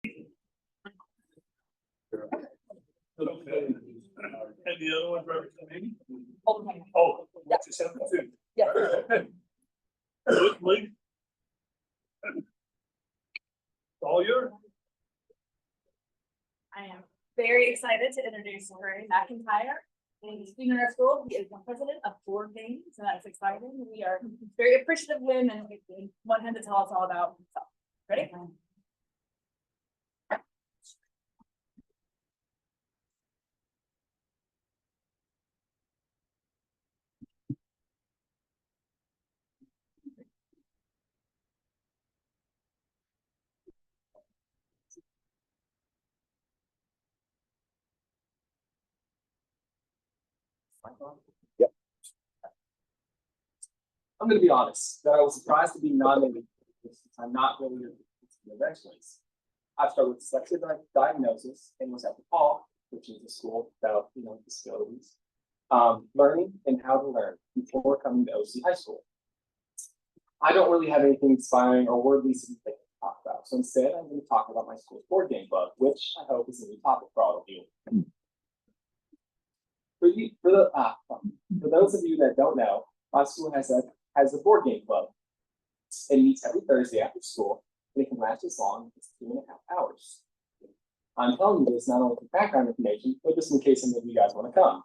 Okay. And the other one representing? Okay. Oh, Yeah. just have two. Yeah. Good, Lee. All yours. I am very excited to introduce Ray McIntyre. He's a senior in our school. He is the president of Board Games, and that's exciting. We are very appreciative of him, and we want him to tell us all about himself. Ready? Yep. I'm going to be honest that I was surprised to be nominated for this. I'm not really into the eventualities. I've struggled with selective diagnosis and was at the Hall, which is a school about disabilities, learning and how to learn before coming to OC High School. I don't really have anything inspiring or wordly significant to talk about, so instead I'm going to talk about my school's board game club, which I hope is a new topic for all of you. For those of you that don't know, my school has a board game club. It meets every Thursday after school, and it can last as long as 2.5 hours. I'm telling you this not only for background information, but just in case some of you guys want to come.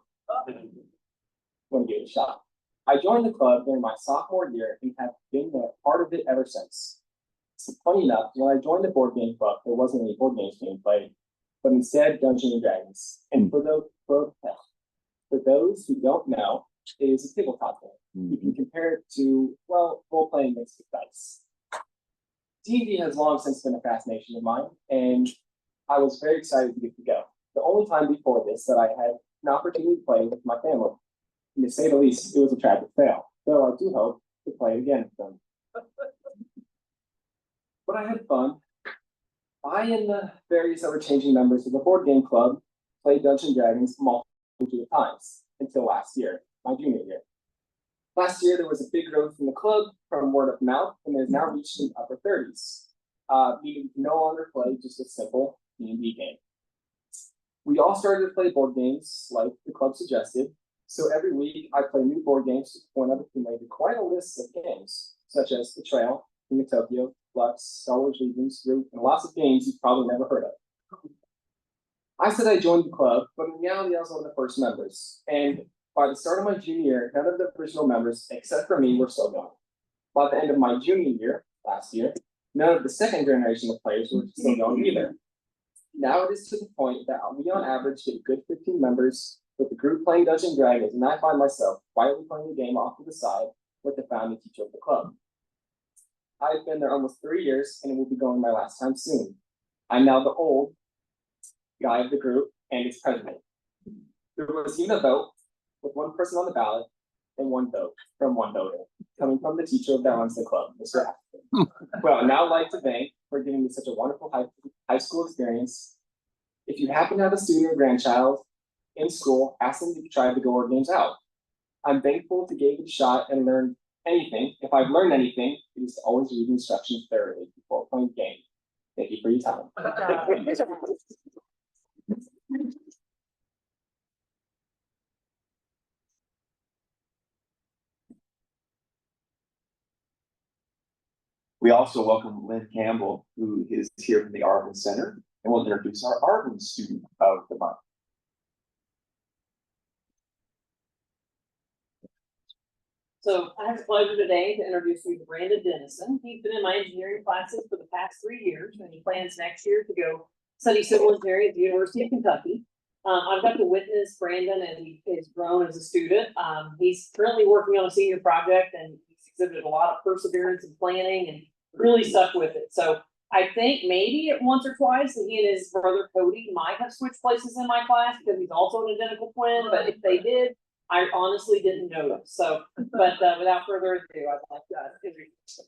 Want to give it a shot. I joined the club during my sophomore year and have been a part of it ever since. So funny enough, when I joined the board game club, there wasn't any board games being played, but instead Dungeons and Dragons. And for those who don't know, it is a tabletop game. You can compare it to, well, role-playing mixed with dice. D&D has long since been a fascination of mine, and I was very excited to get to go. The only time before this that I had an opportunity to play with my family. And to say the least, it was a tragic fail, though I do hope to play it again with them. But I had fun. I and the various other changing members of the board game club played Dungeons and Dragons multiple times until last year, my junior year. Last year, there was a big growth in the club from word of mouth, and it has now reached the upper 30s. Meaning we can no longer play just a simple D&D game. We all started to play board games like the club suggested. So every week, I play new board games to the point I've accumulated quite a list of games, such as Betrayal, King of Tokyo, Flux, Star Wars Legions, Root, and lots of games you've probably never heard of. I said I joined the club, but in reality, I was one of the first members. And by the start of my junior year, none of the original members, except for me, were still gone. By the end of my junior year, last year, none of the second generation of players were still going either. Now it is to the point that we on average get a good 15 members with the group playing Dungeons and Dragons, and I find myself quietly playing the game off to the side with the founding teacher of the club. I've been there almost 3 years, and it will be going my last time soon. I'm now the old guy of the group and its president. There was even a vote with one person on the ballot and one vote from one voter, coming from the teacher that runs the club, Mr. Atherton. Well, I'd now like to thank for giving me such a wonderful high school experience. If you happen to have a student or grandchild in school, ask them to try the board games out. I'm thankful to give it a shot and learn anything. If I've learned anything, it is to always read the instructions thoroughly before playing the game. Thank you for your time. We also welcome Lynn Campbell, who is here from the Arvin Center, and will introduce our Arvin student of the month. So I have the pleasure today to introduce you to Brandon Dennison. He's been in my engineering classes for the past 3 years, and he plans next year to go study civil engineering at the University of Kentucky. I've got to witness Brandon, and he has grown as a student. He's currently working on a senior project, and he's exhibited a lot of perseverance and planning, and really stuck with it. So I think maybe once or twice that he and his brother Cody might have switched places in my class because he's also an identical twin. But if they did, I honestly didn't notice. So, but without further ado, I'd like to introduce him.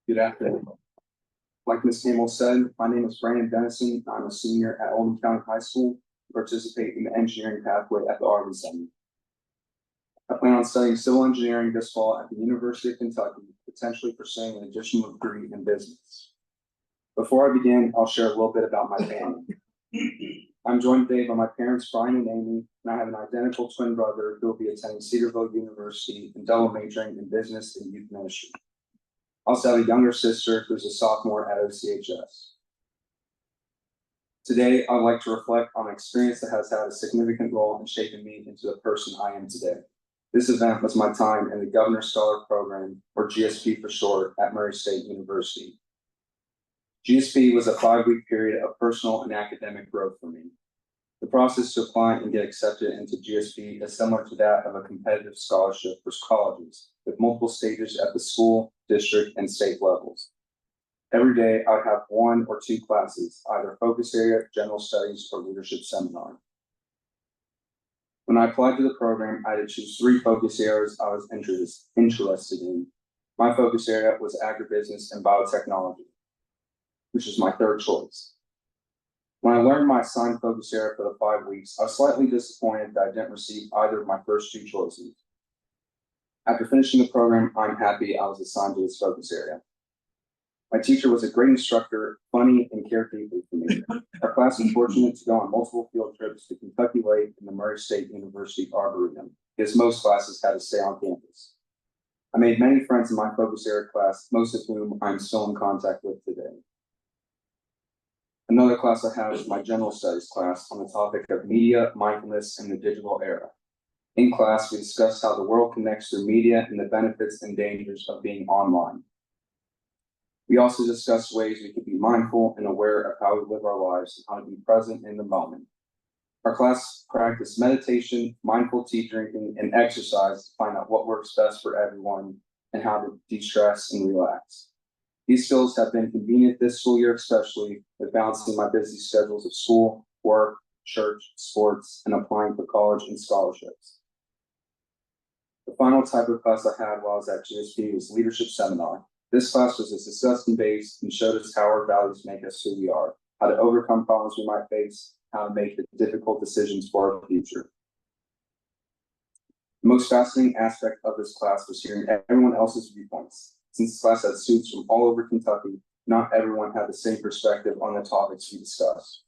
Good afternoon. Like Ms. Campbell said, my name is Brandon Dennison. I'm a senior at Oldham County High School, participate in the engineering pathway at the Arvin Center. I plan on studying civil engineering this fall at the University of Kentucky, potentially pursuing an additional degree in business. Before I begin, I'll share a little bit about my family. I'm joined today by my parents, Brian and Amy, and I have an identical twin brother who will be attending Cedarville University and double majoring in business and youth ministry. I also have a younger sister who's a sophomore at OCHS. Today, I'd like to reflect on an experience that has had a significant role in shaping me into the person I am today. This event was my time in the Governor Scholar Program, or GSP for short, at Murray State University. GSP was a 5-week period of personal and academic growth for me. The process to apply and get accepted into GSP is similar to that of a competitive scholarship for colleges, with multiple stages at the school, district, and state levels. Every day, I would have 1 or 2 classes, either focus area, general studies, or leadership seminar. When I applied to the program, I had to choose 3 focus areas I was interested in. My focus area was agribusiness and biotechnology, which is my 3rd choice. When I learned my assigned focus area for the 5 weeks, I was slightly disappointed that I didn't receive either of my first 2 choices. After finishing the program, I'm happy I was assigned to this focus area. My teacher was a great instructor, funny, and cared deeply for me. Our class was fortunate to go on multiple field trips to Kentucky Lake and the Murray State University Arboretum, because most classes had to stay on campus. I made many friends in my focus area class, most of whom I'm still in contact with today. Another class I had was my general studies class on the topic of media, mindfulness, and the digital era. In class, we discussed how the world connects through media and the benefits and dangers of being online. We also discussed ways we could be mindful and aware of how we live our lives and how to be present in the moment. Our class practiced meditation, mindful tea drinking, and exercise to find out what works best for everyone and how to de-stress and relax. These skills have been convenient this school year, especially with balancing my busy schedules of school, work, church, sports, and applying for college and scholarships. The final type of class I had while I was at GSP was leadership seminar. This class was discussion-based and showed us how our values make us who we are, how to overcome problems we might face, how to make the difficult decisions for our future. The most fascinating aspect of this class was hearing everyone else's viewpoints. Since this class had students from all over Kentucky, not everyone had the same perspective on the topics we discussed.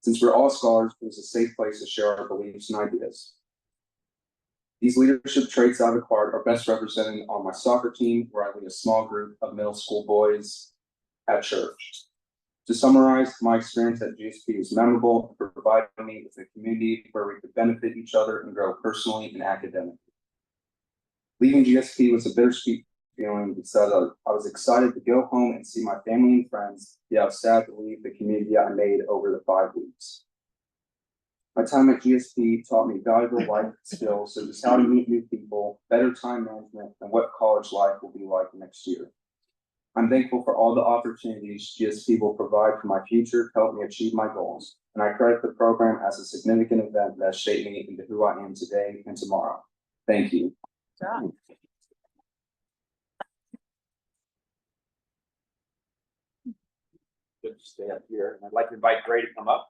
Since we're all scholars, it was a safe place to share our beliefs and ideas. These leadership traits I've acquired are best represented on my soccer team, where I lead a small group of middle school boys at church. To summarize, my experience at GSP was memorable and provided me with a community where we could benefit each other and grow personally and academically. Leaving GSP was a bittersweet feeling because I was excited to go home and see my family and friends, yet I was sad to leave the community I made over the 5 weeks. My time at GSP taught me valuable life skills such as how to meet new people, better time management, and what college life will be like next year. I'm thankful for all the opportunities GSP will provide for my future to help me achieve my goals, and I credit the program as a significant event that has shaped me into who I am today and tomorrow. Thank you. Good to stay up here, and I'd like to invite Gray to come up.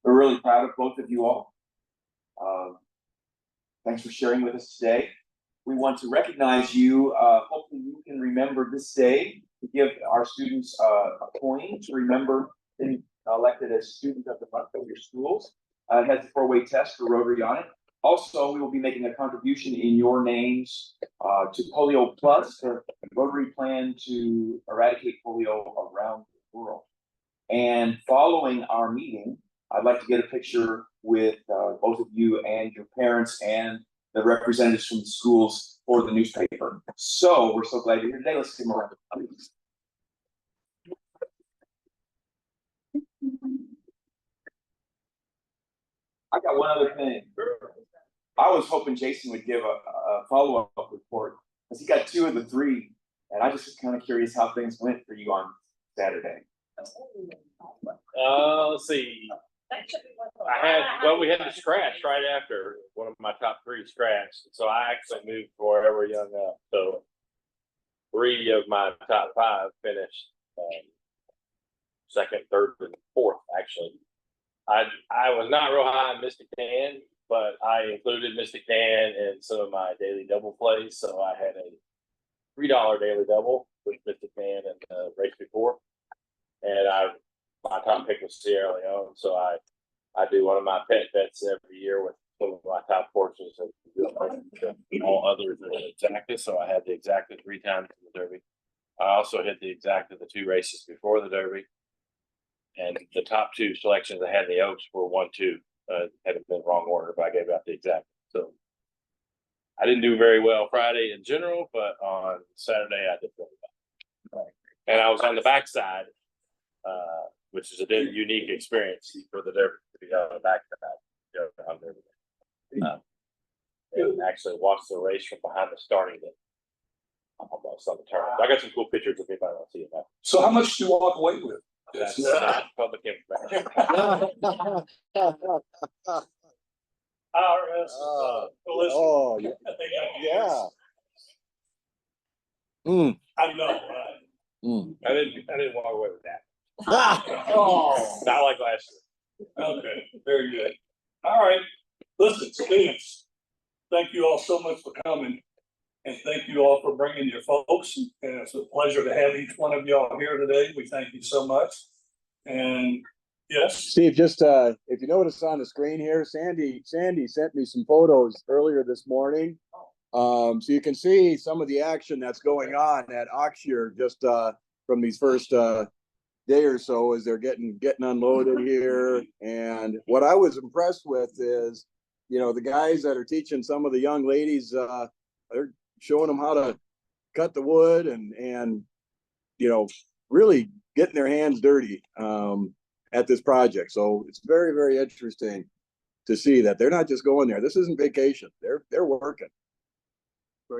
We're really proud of both of you all. Thanks for sharing with us today. We want to recognize you. Hopefully you can remember this day to give our students a coin to remember being elected as student of the month of your schools. It has a 4-way test for Rotary on it. Also, we will be making a contribution in your names to Polio Plus, the Rotary plan to eradicate polio around the world. And following our meeting, I'd like to get a picture with both of you and your parents and the representatives from the schools for the newspaper. So we're so glad you're here today. Let's give them a round of applause. I got one other thing. I was hoping Jason would give a follow-up report because he got 2 of the 3, and I just was kind of curious how things went for you on Saturday. Let's see. That should be what. We had to scratch right after one of my top three scratched, so I actually moved forever young up, so. 3 of my top 5 finished, second, third, and fourth, actually. I was not real high on Mystic Dan, but I included Mystic Dan in some of my daily double plays, so I had a $3 daily double with Mystic Dan in the race before. And my top pick was Sierra Leone, so I do one of my pet bets every year with some of my top horses, and all others are exacta, so I had the exacta 3 times in the Derby. I also hit the exacta the 2 races before the Derby. And the top 2 selections I had in the Oaks were 1, 2. Had it been wrong order, but I gave out the exact. So I didn't do very well Friday in general, but on Saturday I did really well. And I was on the backside, which is a unique experience for the Derby to be on the backside. And actually watched the race from behind the starting line. Almost on the turn. I got some cool pictures if anybody wants to see it. So how much do you walk away with? That's public information. IRS. Oh, yeah. I know, right? I didn't walk away with that. Oh, Not like last year. okay, very good. All right, listen, students, thank you all so much for coming. And thank you all for bringing your folks. And it's a pleasure to have each one of y'all here today. We thank you so much. And yes, Steve, just if you notice on the screen here, Sandy sent me some photos earlier this morning. So you can see some of the action that's going on at Oxshire just from these first day or so as they're getting unloaded here. And what I was impressed with is, you know, the guys that are teaching some of the young ladies, they're showing them how to cut the wood and you know, really getting their hands dirty at this project. So it's very, very interesting to see that they're not just going there. This isn't vacation. They're working.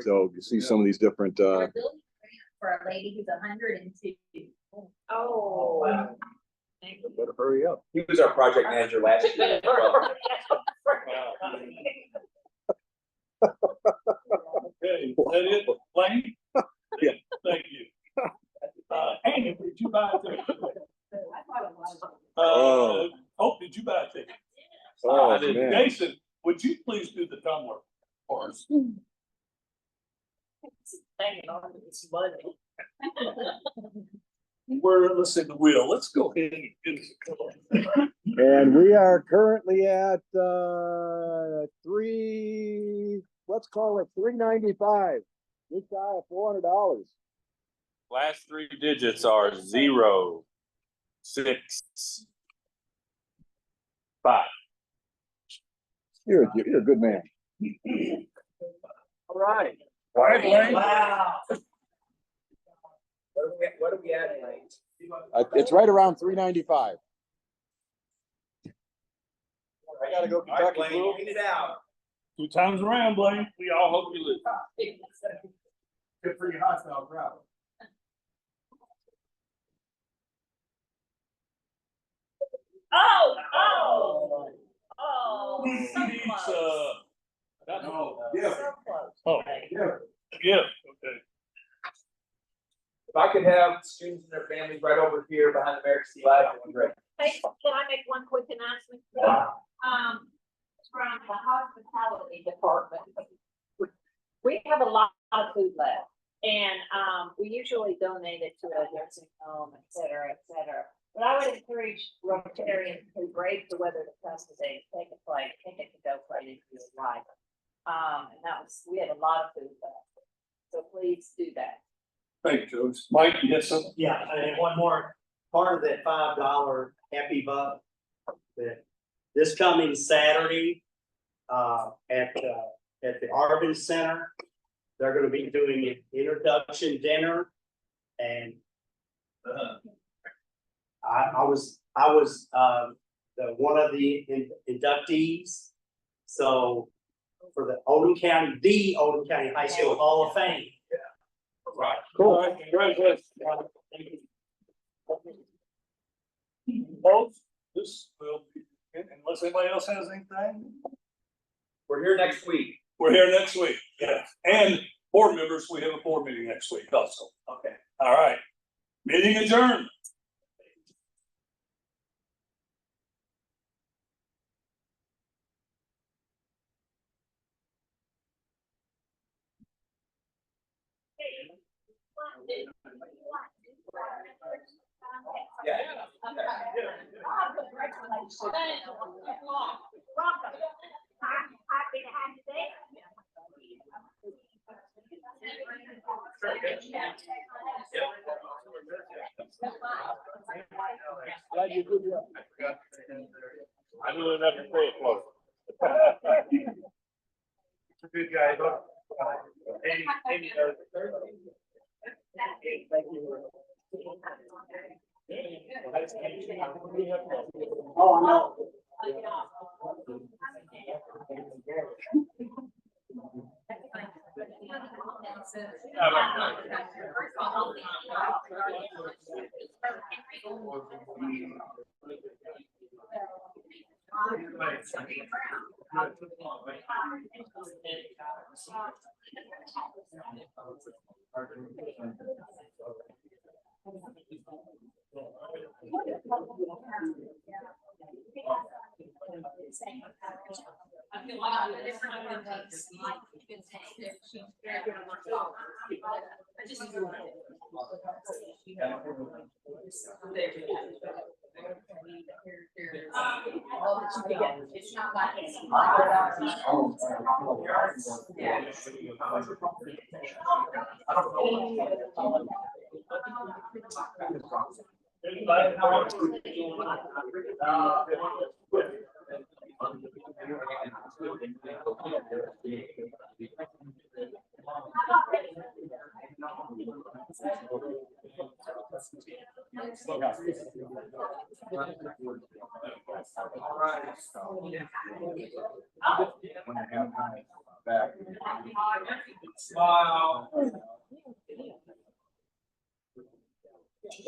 So you see some of these different We're building a grant for a lady who's 102. Oh. Wow. better hurry up. He was our project manager last year. okay, is that it, Lane? Yeah. Thank you. Andy, did you buy a ticket? Oh. Hope, did you buy a ticket? Oh, did. man. Jason, would you please do the tumbler for us? Hanging on to this money. We're listening to Will. Let's go ahead and get us a couple. And we are currently at let's call it $395. Just shy of $400. Last 3 digits are 0, 6, 5. You're a good man. All right. All right, Lane. Wow. What are we at, Lane? It's right around $395. I gotta go Kentucky Blue. Read it out. 2 times around, Blaine. We all hope you lose. Good for your hostile crowd. Oh, so Needs, close. yeah. So close. Oh, yeah, okay. If I could have students and their families right over here behind the American flag, that would be great. Hey, can I make one quick announcement? From the hospitality department. We have a lot of food left, and we usually donate it to a nursing home, et cetera, et cetera. But I would encourage Rotarians who brave the weather to come today, take a plate, take it to go plate if you would like. And we had a lot of food left, so please do that. Thank you, Joe. Mike, you had something? Yeah, and one more part of that $5 happy buck. That this coming Saturday, at the Arvin Center, they're gonna be doing an introduction dinner. And I was the one of the inductees. So for the Oldham County High School Hall of Fame. Right. Cool. All right, congratulations. Thank you. Folks, this will be Unless anybody else has anything? We're here next week. We're here next week, yeah. And board members, we have a board meeting next week also. Okay. All right. Meeting adjourned. Glad you did that. I knew enough to say it close. Good guy. Oh, no.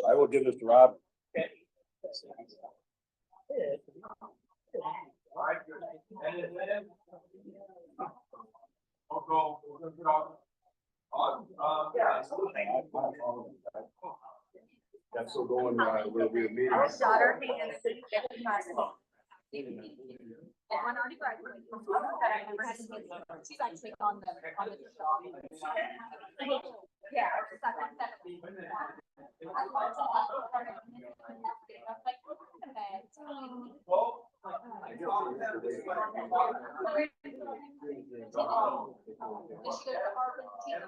I will give this to Rob. That's still going, we'll be a meeting. My daughter has and one already graduated from school that I never had to meet. She's actually on the show. Yeah. I love to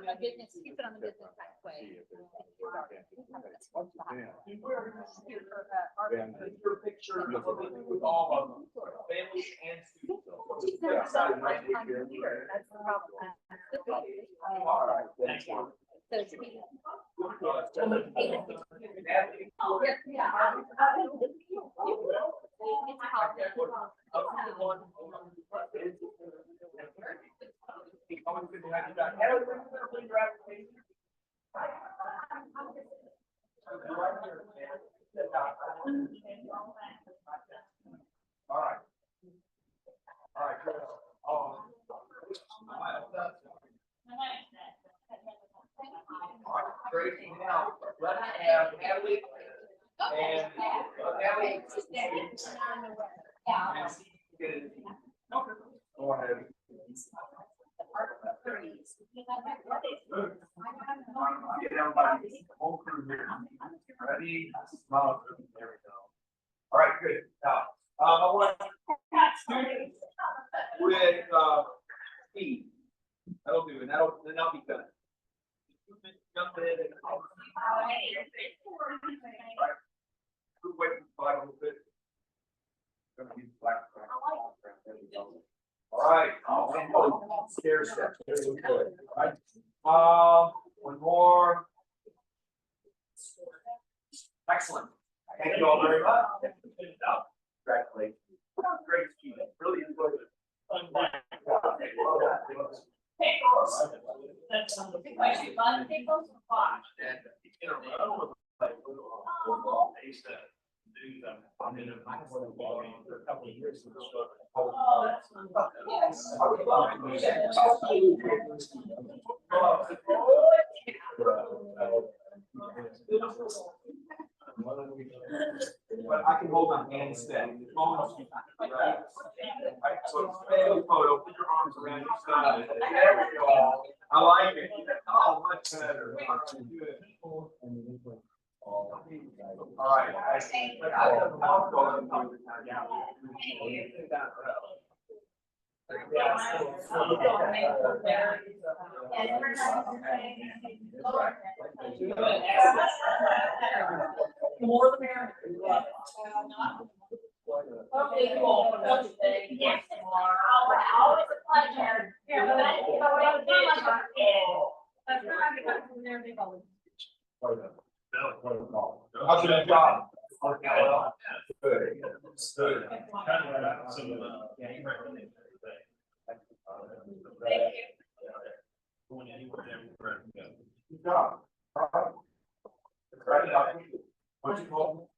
a business, keep it on the business pathway. Your picture with all of them, family and students. She's never done my time here. That's the problem. All right, thank you. So to be. All right. All right, Chris. All right, great. Now, let's have Natalie and Natalie. Go ahead. Get everybody, whole crew here. Ready? Smile. There we go. All right, good. Now, I want students with Steve. That'll do it. Then I'll be done. Jump in and wait for a little bit. Gonna be black. All right. Stair steps. Very good. All right. One more. Excellent. Thank you all very much. Congratulations. Great student. Really enjoyed it. I'm in a for a couple of years. Oh, that's fun. But I can hold my hand steady. So, photo, put your arms around your side. There we go. I like it. Oh, much better. Good. All right. The more the merrier. Okay, cool. Yes, always a pleasure. Here, but I didn't know what How's your job? Good job. All right. What's your goal?